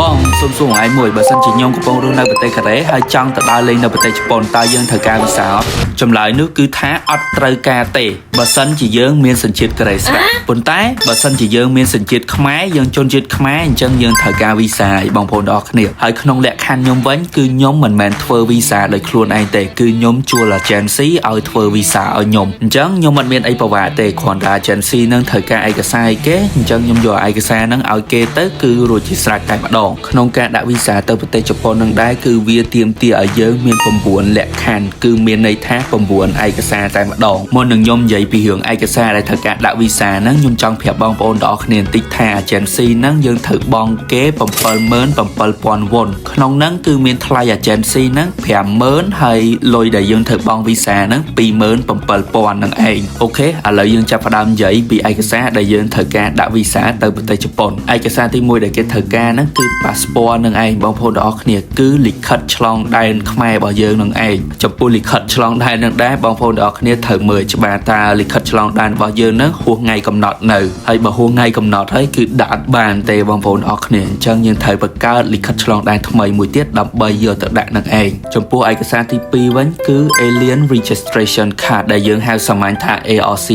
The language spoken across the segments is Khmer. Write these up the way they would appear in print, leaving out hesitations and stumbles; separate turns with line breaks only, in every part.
បងសុំសួរឯងមួយបើសិនជាខ្ញុំកំពុងរស់នៅប្រទេសកូរ៉េហើយចង់ទៅដើរលេងនៅប្រទេសជប៉ុនតើយើងត្រូវការវីសាអត់ចម្លើយនោះគឺថាអត់ត្រូវការទេបើសិនជាយើងមានសញ្ជាតិកូរ៉េស្រាប់ប៉ុន្តែបើសិនជាយើងមានសញ្ជាតិខ្មែរយើងជនជាតិខ្មែរអញ្ចឹងយើងត្រូវការវីសាឲ្យបងប្អូនទាំងអស់គ្នាហើយក្នុងលក្ខខណ្ឌខ្ញុំវិញគឺខ្ញុំមិនមែនធ្វើវីសាដោយខ្លួនឯងទេគឺខ្ញុំជួល agency ឲ្យធ្វើវីសាឲ្យខ្ញុំអញ្ចឹងខ្ញុំមិនមានអីប្រវត្តិទេគ្រាន់តែ agency នឹងត្រូវការឯកសារឲ្យគេអញ្ចឹងខ្ញុំយកឯកសារនឹងឲ្យគេទៅគឺរួចជាស្រេចតែម្ដងក្នុងការដាក់វីសាទៅប្រទេសជប៉ុននឹងដែរគឺវាទាមទារឲ្យយើងមាន9លក្ខខណ្ឌគឺមានន័យថា9ឯកសារតែម្ដងមុននឹងខ្ញុំនិយាយពីរឿងឯកសារដែលត្រូវការដាក់វីសាហ្នឹងខ្ញុំចង់ប្រាប់បងប្អូនទាំងអស់គ្នាបន្តិចថា agency ហ្នឹងយើងត្រូវបង់គេ 77,000 វ៉ុនក្នុងហ្នឹងគឺមានថ្លៃ agency ហ្នឹង 50,000 ហើយលុយដែលយើងត្រូវបង់វីសាហ្នឹង 27,000 ហ្នឹងឯងអូខេឥឡូវយើងចាប់ផ្ដើមនិយាយពីឯកសារដែលយើងត្រូវការដាក់វីសាទៅប្រទេសជប៉ុនឯកសារទី1ដែលគេត្រូវការហ្នឹងគឺ passport នឹងឯងបងប្អូនទាំងអស់គ្នាគឺលិខិតឆ្លងដែនខ្មែររបស់យើងនឹងឯងចំពោះលិខិតឆ្លងដែននឹងដែរបងប្អូនទាំងអស់គ្នាត្រូវមើលច្បាស់ថាលិខិតឆ្លងដែនរបស់យើងនឹងហួសថ្ងៃកំណត់នៅហើយបើហួសថ្ងៃកំណត់ហើយគឺដាក់អត់បានទេបងប្អូនទាំងអស់គ្នាអញ្ចឹងយើងត្រូវបង្កើតលិខិតឆ្លងដែនថ្មីមួយទៀតដើម្បីយកទៅដាក់នឹងឯងចំពោះឯកសារទី2វិញគឺ Alien Registration Card ដែលយើងហៅសាមញ្ញថា ARC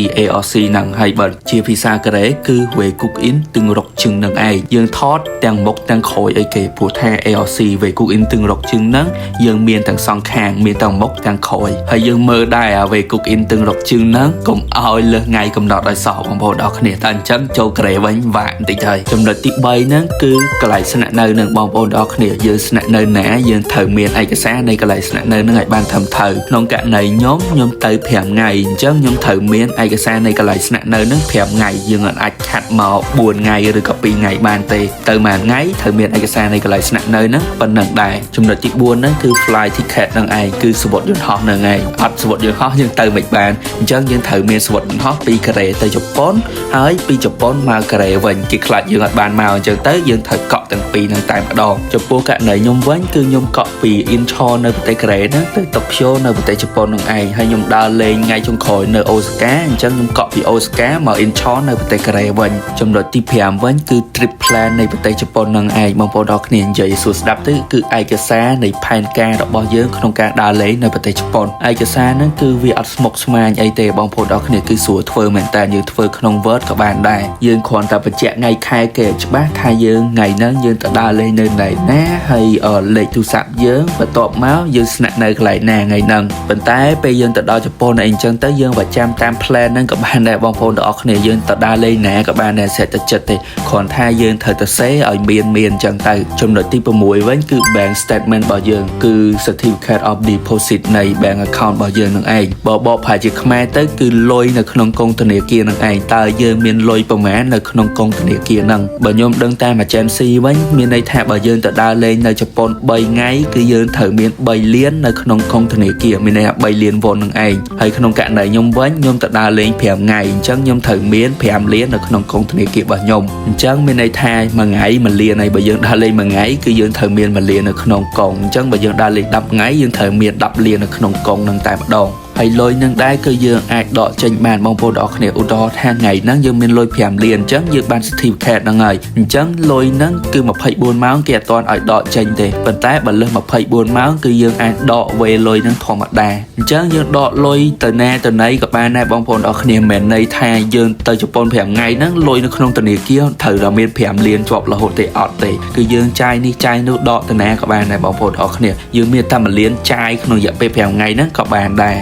ហ្នឹងហើយបើជាភាសាកូរ៉េគឺ Waeguk In ទឹងរកជើងនឹងឯងយើងថតទាំងមុខទាំងក្រោយអីគេព្រោះថា ARC Waeguk In ទឹងរកជើងហ្នឹងយើងមានទាំងសងខាងមានទាំងមុខទាំងក្រោយហើយយើងមើលដែរអា Waeguk In ទឹងរកជើងហ្នឹងកុំឲ្យលើសថ្ងៃកំណត់ឲ្យសោះបងប្អូនទាំងគ្នាតែអញ្ចឹងចូលកូរ៉េវិញវាក់បន្តិចហើយចំណុចទី3ហ្នឹងគឺកន្លែងស្នាក់នៅនឹងបងប្អូនទាំងគ្នាយើងស្នាក់នៅណាយើងត្រូវមានឯកសារនៃកន្លែងស្នាក់នៅនឹងឲ្យបានត្រឹមត្រូវក្នុងករណីខ្ញុំទៅ5ថ្ងៃអញ្ចឹងខ្ញុំត្រូវមានឯកសារនៃកន្លែងស្នាក់នៅនឹង5ថ្ងៃយើងអាចខាត់មក4ថ្ងៃឬក៏2ថ្ងៃបានទេទៅមួយថ្ងៃត្រូវមានឯកសារនៃកន្លែងស្នាក់នៅនឹងប៉ុណ្ណឹងដែរចំណុចទី4ហ្នឹងគឺ flight ticket នឹងឯងគឺសវត្ថយន្តហោះនឹងឯងអត់សវត្ថយន្តហោះយើងទៅមិនបានអញ្ចឹងយើងត្រូវមានសវត្ថយន្តហោះពីកូរ៉េទៅជប៉ុនហើយពីជប៉ុនមកកូរ៉េវិញគេខ្លាចយើងអត់បានមកអញ្ចឹងទៅយើងត្រូវកក់ទាំងពីរហ្នឹងតែម្ដងចំពោះករណីខ្ញុំវិញគឺខ្ញុំកក់ពី Incheon នៅប្រទេសកូរ៉េហ្នឹងទៅ Tokyo នៅប្រទេសជប៉ុននឹងឯងហើយខ្ញុំដើរលេងថ្ងៃចុងក្រោយនៅ Osaka អញ្ចឹងខ្ញុំកក់ពី Osaka មក Incheon នៅប្រទេសកូរ៉េវិញចំណុចទី5វិញគឺ trip plan នៃប្រទេសជប៉ុននឹងឯងបងប្អូនទាំងគ្នានិយាយសួរស្ដាប់ទៅគឺឯកសារនៃផែនការរបស់យើងក្នុងការដើរលេងនៅប្រទេសជប៉ុនឯកសារហ្នឹងគឺវាអត់ស្មុគស្មាញអីទេបងប្អូនទាំងគ្នាគឺស្រួលធ្វើមែនតើយើងធ្វើក្នុង Word ក៏បានដែរយើងគ្រាន់តែបញ្ជាក់ថ្ងៃខែគេច្បាស់ថាយើងថ្ងៃហ្នឹងយើងទៅដើរលេងនៅណាហើយលេខទូរស័ព្ទយើងបន្ទាប់មកយើងស្នាក់នៅកន្លែងណាថ្ងៃហ្នឹងប៉ុន្តែពេលយើងទៅដល់ជប៉ុនអីអញ្ចឹងទៅយើងប្រចាំតាម plan ហ្នឹងក៏បានដែរបងប្អូនទាំងអស់គ្នាយើងទៅដើរលេងណាក៏បានដែរសេដ្ឋកិច្ចទេគ្រាន់ថាយើងត្រូវទៅសេឲ្យមានអញ្ចឹងទៅចំណុចទី6វិញគឺ bank statement របស់យើងគឺ certificate of deposit នៃ bank account របស់យើងនឹងឯងបើបកប្រហែលជាខ្មែរទៅគឺលុយនៅក្នុងកុងធនាគារនឹងឯងតើយើងមានលុយប្រមាណនៅក្នុងកុងធនាគារហ្នឹងបើខ្ញុំដឹងតាម agency វិញមានន័យថាបើយើងទៅដើរលេងនៅជប៉ុន3ថ្ងៃគឺយើងត្រូវមាន3លាននៅក្នុងកុងធនាគារមានន័យថា3លានវ៉ុននឹងឯងហើយក្នុងករណីខ្ញុំវិញខ្ញុំទៅដើរលេង5ថ្ងៃអញ្ចឹងខ្ញុំត្រូវមាន5លាននៅក្នុងកុងធនាគាររបស់ខ្ញុំអញ្ចឹងមានន័យថាមួយថ្ងៃ1លានហើយបើយើងដើរលេងមួយថ្ងៃគឺយើងត្រូវមាន1លាននៅក្នុងកុងអញ្ចឹងបើយើងដើរលេង10ថ្ងៃយើងត្រូវមាន10លាននៅក្នុងកុងនឹងតែម្ដងហើយលុយនឹងដែរគឺយើងអាចដកចេញបានបងប្អូនទាំងអស់គ្នាឧទាហរណ៍ថាថ្ងៃហ្នឹងយើងមានលុយ5លានអញ្ចឹងយើងបាន certificate ហ្នឹងហើយអញ្ចឹងលុយហ្នឹងគឺ24ម៉ោងគេអត់ទាន់ឲ្យដកចេញទេប៉ុន្តែបើលើស24ម៉ោងគឺយើងអាចដកវេលុយហ្នឹងធម្មតាអញ្ចឹងយើងដកលុយទៅណាទៅណីក៏បានដែរបងប្អូនទាំងអស់គ្នាមិនមែនន័យថាយើងទៅជប៉ុន5ថ្ងៃហ្នឹងលុយនៅក្នុងធនាគារត្រូវតែមាន5លានជាប់រហូតទេអត់ទេគឺយើងចាយនេះចាយនោះដកទៅណាក៏បានដែរបងប្អូនទាំងអស់គ្នាយើងមានតែ1លានចាយក្នុងរយៈពេល5ថ្ងៃហ្នឹងក៏បានដែរ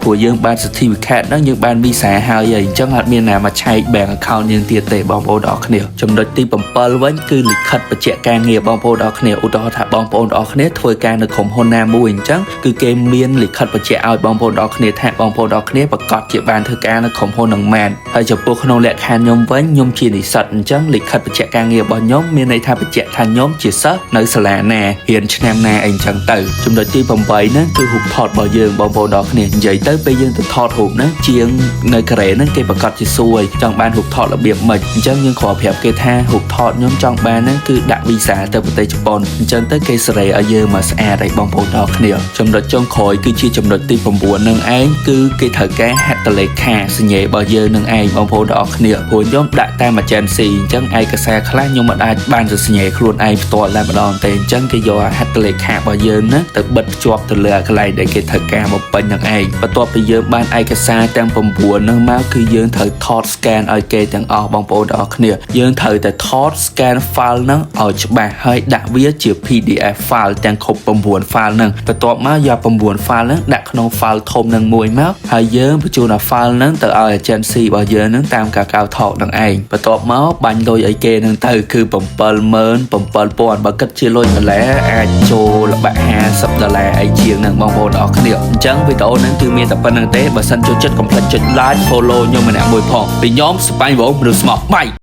ព្រោះយើងបាន certificate ហ្នឹងយើងបានវីសាហើយអញ្ចឹងអត់មានណាមកឆែក bank account យើងទៀតទេបងប្អូនទាំងអស់គ្នាចំណុចទី7វិញគឺលិខិតបញ្ជាក់ការងារបងប្អូនទាំងអស់គ្នាឧទាហរណ៍ថាបងប្អូនទាំងអស់គ្នាធ្វើការនៅក្រុមហ៊ុនណាមួយអញ្ចឹងគឺគេមានលិខិតបញ្ជាក់ឲ្យបងប្អូនទាំងអស់គ្នាថាបងប្អូនទាំងអស់គ្នាប្រកាសជាបានធ្វើការនៅក្រុមហ៊ុននឹងមែនហើយចំពោះក្នុងលក្ខខណ្ឌខ្ញុំវិញខ្ញុំជានិស្សិតអញ្ចឹងលិខិតបញ្ជាក់ការងាររបស់ខ្ញុំមានន័យថាបញ្ជាក់ថាខ្ញុំជាសិស្សនៅសាលាណារៀនឆ្នាំណាអីអញ្ចឹងទៅចំណុចទី8ហ្នឹងគឺរូបថតរបស់យើងបងប្អូនទាំងអស់គ្នា និយាយទៅពេលយើងទៅថតរូបហ្នឹងជាងនៅកូរ៉េហ្នឹងគេប្រកាសជាសួរចង់បានរូបថតរបៀបម៉េចអញ្ចឹងយើងគ្រាន់ប្រាប់គេថារូបថតខ្ញុំចង់បានហ្នឹងគឺដាក់វីសាទៅប្រទេសជប៉ុនអញ្ចឹងទៅគេសេរីឲ្យយើងមកស្អាតឲ្យបងប្អូនទាំងគ្នាចំណុចចុងក្រោយគឺជាចំណុចទី9នឹងឯងគឺគេត្រូវការហត្ថលេខាសញ្ញារបស់យើងនឹងឯងបងប្អូនទាំងអស់គ្នាព្រោះខ្ញុំដាក់តាម agency អញ្ចឹងឯកសារខ្លះខ្ញុំមិនអាចបានទៅសញ្ញាខ្លួនឯងផ្ទាល់តែម្ដងទេអញ្ចឹងគេយកហត្ថលេខារបស់យើងណាទៅបិទភ្ជាប់ទៅលើកន្លែងដែលគេត្រូវការមកពេញនឹងឯងបន្ទាប់ពីយើងបានឯកសារទាំង9ហ្នឹងមកគឺយើងត្រូវថត scan ឲ្យគេទាំងអស់បងប្អូនទាំងអស់គ្នាយើងត្រូវតែថត scan file ហ្នឹងឲ្យច្បាស់ហើយដាក់វាជា PDF file ទាំងគ្រប់9 file ហ្នឹងបន្ទាប់មកយក9 file ហ្នឹងដាក់ក្នុង file ធំហ្នឹងមួយមកហើយយើងបញ្ជូនអា file ហ្នឹងទៅឲ្យ agency របស់យើងហ្នឹងតាមការកៅថតនឹងឯងបន្ទាប់មកបាញ់លុយឲ្យគេហ្នឹងទៅគឺ$77,000បើគិតជាលុយដុល្លារអាចចូលល្បាក់$50អីជាងហ្នឹងបងប្អូនទាំងអស់គ្នាអញ្ចឹងវីដេអូហ្នឹងគឺមានតែប៉ុណ្្នឹងទេបើសិនចូលចិត្តកុំភ្លេចចុច like follow ខ្ញុំម្នាក់មួយផងពីខ្ញុំស្បាញ់បងមនុស្សស្មោះបាយ